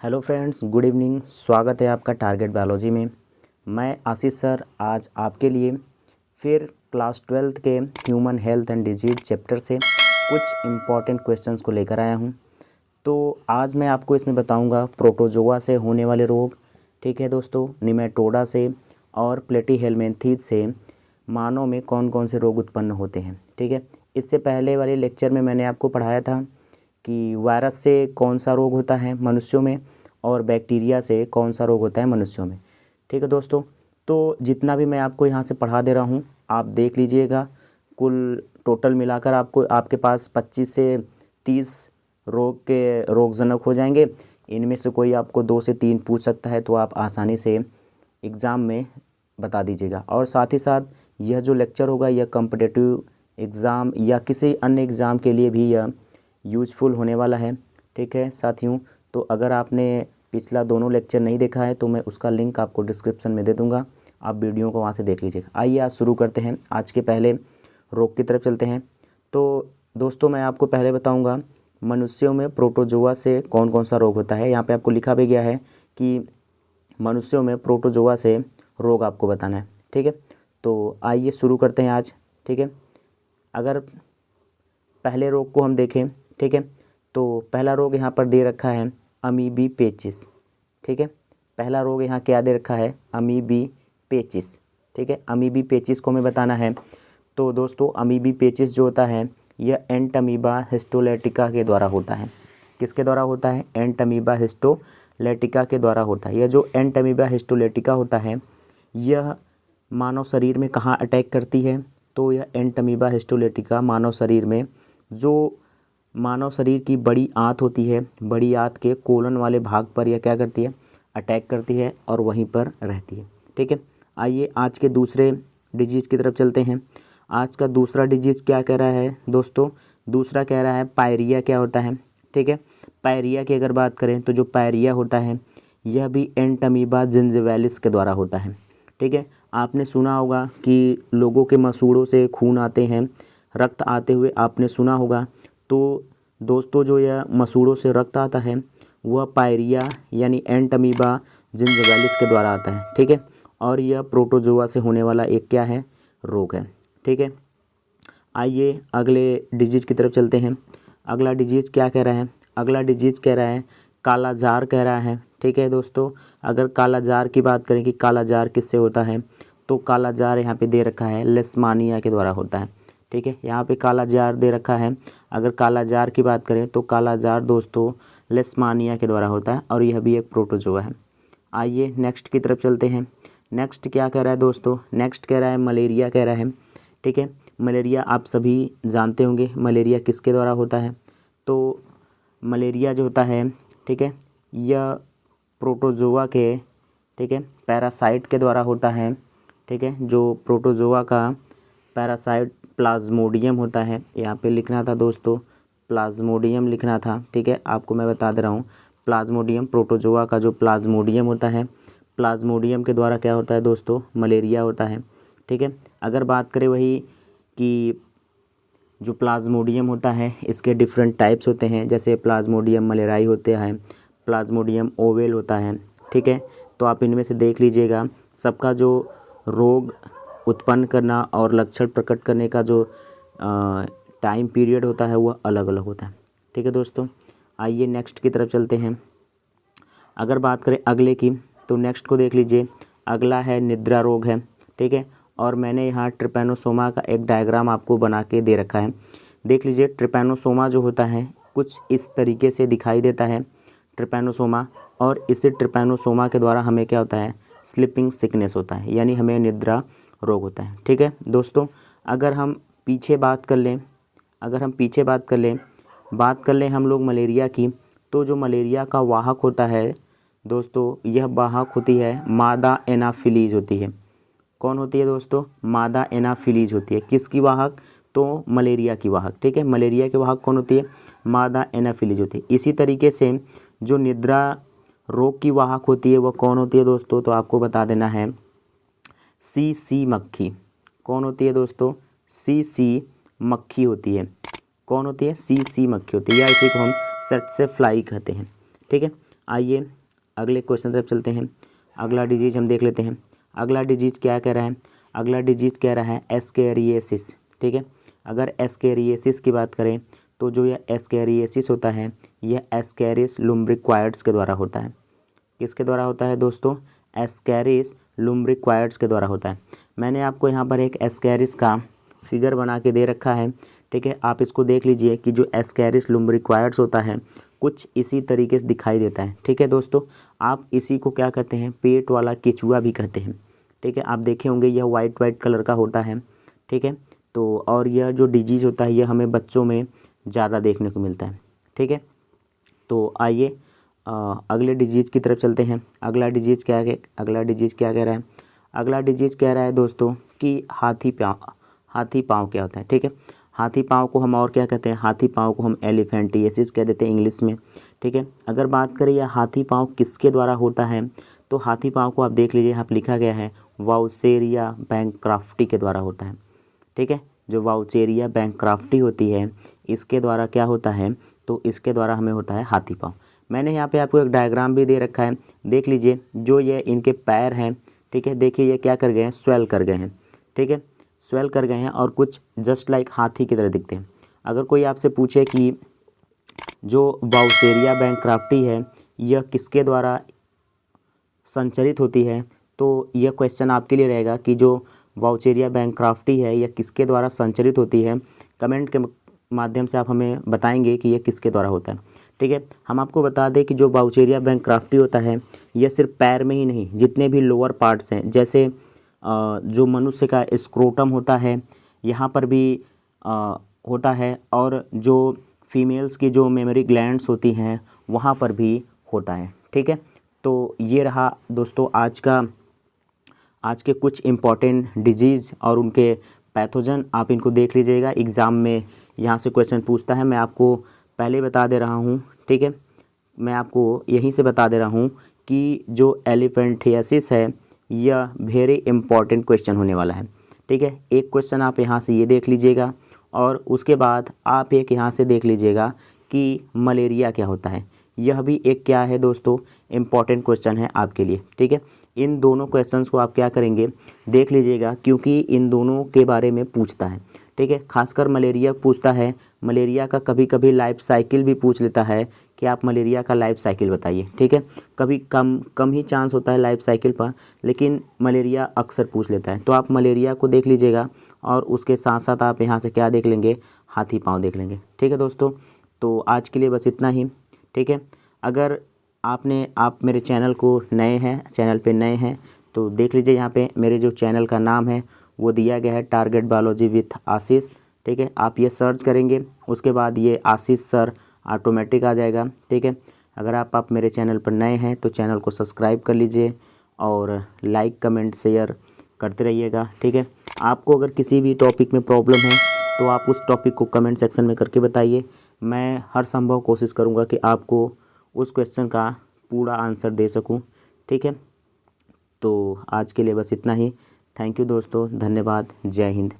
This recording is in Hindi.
Hello friends, good evening. स्वागत है आपका टारगेट बायोलॉजी में। मैं आशीष सर आज आपके लिए फिर क्लास 12th के human health and disease chapter से कुछ इम्पॉर्टेंट क्वेश्चंस को लेकर आया हूं। तो आज मैं आपको इसमें बताऊंगा प्रोटोजोआ से होने वाले रोग, ठीक है दोस्तों, निमेटोडा से और प्लेटीहेल्मिंथेस से मानव में कौन कौन से रोग उत्पन्न होते हैं। ठीक है, इससे पहले वाले लेक्चर में मैंने आपको पढ़ाया था कि वायरस से कौन सा रोग होता है मनुष्यों में और बैक्टीरिया से कौन सा रोग होता है मनुष्यों में। ठीक है दोस्तों, तो जितना भी मैं आपको यहाँ से पढ़ा दे रहा हूँ आप देख लीजिएगा। कुल टोटल मिलाकर आपको आपके पास 25 से 30 रोगजनक हो जाएंगे। इनमें से कोई आपको 2 से 3 पूछ सकता है, तो आप आसानी से एग्ज़ाम में बता दीजिएगा। और साथ ही साथ यह जो लेक्चर होगा यह कॉम्पिटिटिव एग्ज़ाम या किसी अन्य एग्ज़ाम के लिए भी यह यूज़फुल होने वाला है। ठीक है साथियों, तो अगर आपने पिछला दोनों लेक्चर नहीं देखा है तो मैं उसका लिंक आपको डिस्क्रिप्शन में दे दूंगा, आप वीडियो को वहाँ से देख लीजिएगा। आइए आज शुरू करते हैं। आज के पहले रोग की तरफ चलते हैं। तो दोस्तों मैं आपको पहले बताऊंगा मनुष्यों में प्रोटोजोआ से कौन कौन सा रोग होता है। यहाँ पे आपको लिखा भी गया है कि मनुष्यों में प्रोटोजोआ से रोग आपको बताना है। ठीक है, तो आइए शुरू करते हैं आज। ठीक है, अगर पहले रोग को हम देखें, ठीक है, तो पहला रोग यहाँ पर दे रखा है अमीबी पेचिस। ठीक है, पहला रोग यहाँ क्या दे रखा है, अमीबी पेचिस। ठीक है, अमीबी पेचिस को हमें बताना है। तो दोस्तों अमीबी पेचिस जो होता है यह एंटमीबा हिस्टोलेटिका के द्वारा होता है। किसके द्वारा होता है, एंटमीबा हिस्टोलेटिका के द्वारा होता है। यह जो एंटमीबा हिस्टोलेटिका होता है यह मानव शरीर में कहाँ अटैक करती है, तो यह एंटमीबा हिस्टोलेटिका मानव शरीर में, जो मानव शरीर की बड़ी आंत होती है, बड़ी आंत के कोलन वाले भाग पर यह क्या करती है, अटैक करती है और वहीं पर रहती है। ठीक है, आइए आज के दूसरे डिजीज़ की तरफ चलते हैं। आज का दूसरा डिजीज़ क्या कह रहा है दोस्तों, दूसरा कह रहा है पायरिया क्या होता है। ठीक है, पायरिया की अगर बात करें तो जो पायरिया होता है यह भी एंटमीबा जिंजिवालिस के द्वारा होता है। ठीक है, आपने सुना होगा कि लोगों के मसूड़ों से खून आते हैं, रक्त आते हुए आपने सुना होगा। तो दोस्तों जो यह मसूड़ों से रक्त आता है वह पायरिया यानी एंटमीबा जिंजिवालिस के द्वारा आता है। ठीक है, और यह प्रोटोजोआ से होने वाला एक क्या है, रोग है। ठीक है, आइए अगले डिजीज़ की तरफ चलते हैं। अगला डिजीज़ क्या कह रहा है, अगला डिजीज़ कह रहा है कालाजार कह रहा है। ठीक है दोस्तों, अगर कालाजार की बात करें कि कालाजार किससे होता है, तो कालाजार यहाँ पे दे रखा है लेशमानिया के द्वारा होता है। ठीक है, यहाँ पे कालाजार दे रखा है। अगर कालाजार की बात करें तो कालाजार दोस्तों लेशमानिया के द्वारा होता है और यह भी एक प्रोटोजोआ है। आइए नेक्स्ट की तरफ चलते हैं। नेक्स्ट क्या कह रहा है दोस्तों, नेक्स्ट कह रहा है मलेरिया कह रहा है। ठीक है, मलेरिया आप सभी जानते होंगे मलेरिया किसके द्वारा होता है। तो मलेरिया जो होता है, ठीक है, यह प्रोटोजोआ के, ठीक है, पैरासाइट के द्वारा होता है। ठीक है, जो प्रोटोजोआ का पैरासाइट प्लाज्मोडियम होता है, यहाँ पे लिखना था दोस्तों, प्लाज्मोडियम लिखना था। ठीक है, आपको मैं बता दे रहा हूँ, प्लाज्मोडियम प्रोटोजोआ का जो प्लाज्मोडियम होता है, प्लाज्मोडियम के द्वारा क्या होता है दोस्तों, मलेरिया होता है। ठीक है, अगर बात करें वही कि जो प्लाज्मोडियम होता है इसके डिफरेंट टाइप्स होते हैं, जैसे प्लाज्मोडियम मलेराई होते हैं, प्लाज्मोडियम ओवेल होता है। ठीक है, तो आप इनमें से देख लीजिएगा, सबका जो रोग उत्पन्न करना और लक्षण प्रकट करने का जो टाइम पीरियड होता है वह अलग अलग होता है। ठीक है दोस्तों, आइए नेक्स्ट की तरफ चलते हैं। अगर बात करें अगले की तो नेक्स्ट को देख लीजिए, अगला है निद्रा रोग है। ठीक है, और मैंने यहाँ ट्रिपैनोसोमा का एक डायग्राम आपको बना के दे रखा है, देख लीजिए। ट्रिपैनोसोमा जो होता है कुछ इस तरीके से दिखाई देता है ट्रिपैनोसोमा, और इसी ट्रिपैनोसोमा के द्वारा हमें क्या होता है, स्लीपिंग सिकनेस होता है, यानी हमें निद्रा रोग होता है। ठीक है दोस्तों, अगर हम पीछे बात कर लें, अगर हम पीछे बात कर लें हम लोग मलेरिया की, तो जो मलेरिया का वाहक होता है दोस्तों, यह वाहक होती है मादा एनाफिलीज होती है। कौन होती है दोस्तों, मादा एनाफिलीज होती है। किसकी वाहक, तो मलेरिया की वाहक। ठीक है, मलेरिया की वाहक कौन होती है, मादा एनाफिलीज होती है। इसी तरीके से जो निद्रा रोग की वाहक होती है वह कौन होती है दोस्तों, तो आपको बता देना है सीसी मक्खी। कौन होती है दोस्तों, सीसी मक्खी होती है। कौन होती है, सीसी मक्खी होती है, या इसी को हम सेट से फ्लाई कहते हैं। ठीक है, आइए अगले क्वेश्चन तरफ चलते हैं। अगला डिजीज हम देख लेते हैं। अगला डिजीज क्या कह रहा है? अगला डिजीज कह रहा है एस्केरियासिस। ठीक है, अगर एस्केरियासिस की बात करें तो जो यह एस्केरियासिस होता है यह एस्केरिस लुम्ब्रिक्वायड्स के द्वारा होता है। किसके द्वारा होता है दोस्तों? एस्केरिस लुम्ब्रिक्वायड्स के द्वारा होता है। मैंने आपको यहाँ पर एक एस्केरिस का फिगर बना के दे रखा है। ठीक है, आप इसको देख लीजिए कि जो एस्केरिस लुम्ब्रिक्वायड्स होता है कुछ इसी तरीके से दिखाई देता है। ठीक है दोस्तों, आप इसी को क्या कहते हैं? पेट वाला केचुआ भी कहते हैं। ठीक है, आप देखे होंगे यह वाइट कलर का होता है। ठीक है, तो और यह जो डिजीज़ होता है यह हमें बच्चों में ज़्यादा देखने को मिलता है। ठीक है, तो आइए अगले डिजीज़ की तरफ चलते हैं। अगला डिजीज़ क्या है? अगला डिजीज़ क्या कह रहा है? अगला डिजीज़ कह रहा है दोस्तों कि हाथी पाँव क्या होता है। ठीक है, हाथी पाँव को हम और क्या कहते हैं? हाथी पाँव को हम एलिफेंटिएसिस कह देते हैं इंग्लिश में। ठीक है, अगर बात करें यह हाथी पाँव किसके द्वारा होता है तो हाथी पाँव को आप देख लीजिए, यहाँ पर लिखा गया है वाउसेरिया बैंक्राफ्टी के द्वारा होता है। ठीक है, जो वाउसेरिया बैंक्राफ्टी होती है इसके द्वारा क्या होता है? तो इसके द्वारा हमें होता है हाथी पाँव। मैंने यहाँ पे आपको एक डायग्राम भी दे रखा है, देख लीजिए। जो ये इनके पैर हैं, ठीक है, देखिए ये क्या कर गए हैं? स्वेल कर गए हैं। ठीक है, स्वेल कर गए हैं और कुछ जस्ट लाइक हाथी की तरह दिखते हैं। अगर कोई आपसे पूछे कि जो वाउसेरिया बैंक्राफ्टी है यह किसके द्वारा संचरित होती है तो यह क्वेश्चन आपके लिए रहेगा कि जो वाउसेरिया बैंक्राफ्टी है यह किसके द्वारा संचरित होती है। कमेंट के माध्यम से आप हमें बताएंगे कि यह किसके द्वारा होता है। ठीक है, हम आपको बता दें कि जो वाउसेरिया बैंक्राफ्टी होता है यह सिर्फ पैर में ही नहीं, जितने भी लोअर पार्ट्स हैं, जैसे जो मनुष्य का स्क्रोटम होता है यहाँ पर भी होता है, और जो फीमेल्स की जो मेमोरी ग्लैंड्स होती हैं वहाँ पर भी होता है। ठीक है, तो ये रहा दोस्तों आज के कुछ इम्पॉर्टेंट डिजीज़ और उनके पैथोजन। आप इनको देख लीजिएगा, एग्ज़ाम में यहाँ से क्वेश्चन पूछता है। मैं आपको पहले बता दे रहा हूँ। ठीक है, मैं आपको यहीं से बता दे रहा हूँ कि जो एलिफेंटियासिस है यह वेरी इंपॉर्टेंट क्वेश्चन होने वाला है। ठीक है, एक क्वेश्चन आप यहाँ से ये देख लीजिएगा और उसके बाद आप एक यहाँ से देख लीजिएगा कि मलेरिया क्या होता है। यह भी एक क्या है दोस्तों? इम्पॉर्टेंट क्वेश्चन है आपके लिए। ठीक है, इन दोनों क्वेश्चंस को आप क्या करेंगे? देख लीजिएगा, क्योंकि इन दोनों के बारे में पूछता है। ठीक है, खासकर मलेरिया पूछता है। मलेरिया का कभी कभी लाइफ साइकिल भी पूछ लेता है कि आप मलेरिया का लाइफ साइकिल बताइए। ठीक है, कभी कम ही चांस होता है लाइफ साइकिल पर, लेकिन मलेरिया अक्सर पूछ लेता है। तो आप मलेरिया को देख लीजिएगा और उसके साथ साथ आप यहाँ से क्या देख लेंगे? हाथी पाँव देख लेंगे। ठीक है दोस्तों, तो आज के लिए बस इतना ही। ठीक है, अगर आप मेरे चैनल को चैनल पे नए हैं तो देख लीजिए, यहाँ पे मेरे जो चैनल का नाम है वो दिया गया है टारगेट बायोलॉजी विथ आशीष। ठीक है, आप ये सर्च करेंगे उसके बाद ये आशीष सर ऑटोमेटिक आ जाएगा। ठीक है, अगर आप मेरे चैनल पर नए हैं तो चैनल को सब्सक्राइब कर लीजिए और लाइक कमेंट शेयर करते रहिएगा। ठीक है, आपको अगर किसी भी टॉपिक में प्रॉब्लम है तो आप उस टॉपिक को कमेंट सेक्शन में करके बताइए। मैं हर संभव कोशिश करूँगा कि आपको उस क्वेश्चन का पूरा आंसर दे सकूं। ठीक है, तो आज के लिए बस इतना ही। थैंक यू दोस्तों, धन्यवाद, जय हिंद।